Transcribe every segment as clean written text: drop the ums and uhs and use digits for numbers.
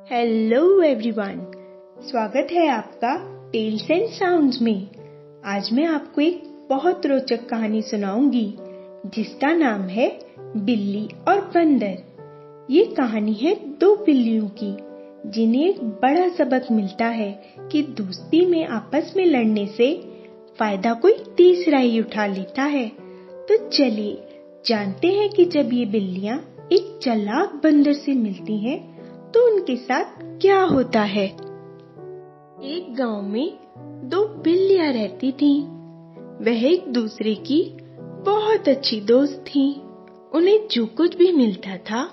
Hello everyone, स्वागत है आपका टेल्स एंड साउंड्स में। आज मैं आपको एक बहुत रोचक कहानी सुनाऊंगी जिसका नाम है बिल्ली और बंदर। ये कहानी है दो बिल्लियों की जिन्हें एक बड़ा सबक मिलता है कि दोस्ती में आपस में लड़ने से फायदा कोई तीसरा ही उठा लेता है। तो चलिए जानते हैं कि जब ये बिल्लियां एक चालाक बंदर से मिलती हैं तो उनके साथ क्या होता है। एक गांव में दो बिल्लियां रहती थीं। वह एक दूसरे की बहुत अच्छी दोस्त थीं। उन्हें जो कुछ भी मिलता था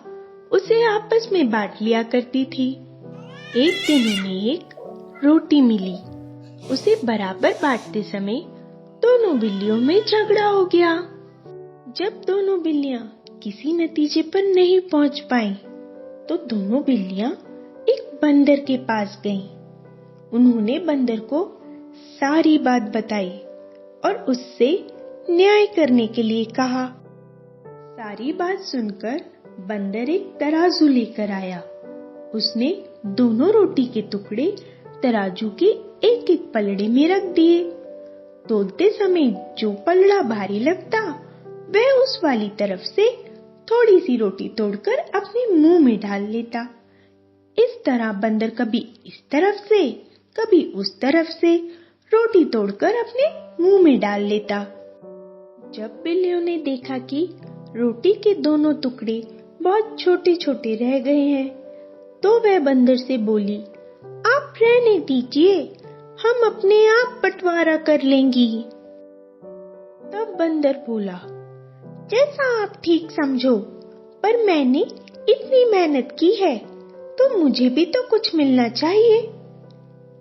उसे आपस में बांट लिया करती थी। एक दिन उन्हें एक रोटी मिली। उसे बराबर बांटते समय दोनों बिल्लियों में झगड़ा हो गया। जब दोनों बिल्लियां किसी नतीजे पर नहीं पहुंच पाईं, तो दोनों बिल्लियां एक बंदर के पास गईं। उन्होंने बंदर को सारी बात बताई और उससे न्याय करने के लिए कहा। सारी बात सुनकर बंदर एक तराजू लेकर आया। उसने दोनों रोटी के टुकड़े तराजू के एक एक पलड़े में रख दिए। तोलते समय जो पलड़ा भारी लगता वह उस वाली तरफ से थोड़ी सी रोटी तोड़कर अपने मुंह में डाल लेता। इस तरह बंदर कभी इस तरफ से कभी उस तरफ से रोटी तोड़कर अपने मुंह में डाल लेता। जब बिल्लियों ने देखा कि रोटी के दोनों टुकड़े बहुत छोटे छोटे रह गए हैं, तो वह बंदर से बोली, आप रहने दीजिए, हम अपने आप बंटवारा कर लेंगी। तब बंदर बोला, जैसा आप ठीक समझो, पर मैंने इतनी मेहनत की है तो मुझे भी तो कुछ मिलना चाहिए।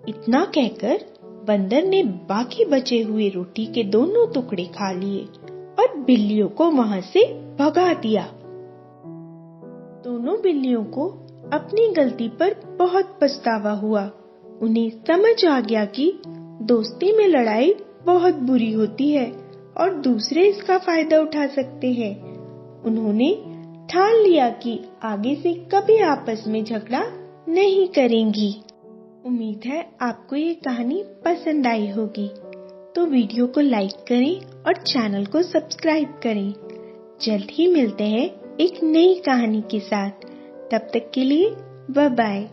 इतना कहकर बंदर ने बाकी बचे हुए रोटी के दोनों टुकड़े खा लिए और बिल्लियों को वहां से भगा दिया। दोनों बिल्लियों को अपनी गलती पर बहुत पछतावा हुआ। उन्हें समझ आ गया कि दोस्ती में लड़ाई बहुत बुरी होती है और दूसरे इसका फायदा उठा सकते हैं। उन्होंने ठान लिया कि आगे से कभी आपस में झगड़ा नहीं करेंगी। उम्मीद है आपको ये कहानी पसंद आई होगी। तो वीडियो को लाइक करें और चैनल को सब्सक्राइब करें। जल्द ही मिलते हैं एक नई कहानी के साथ। तब तक के लिए बाय बाय।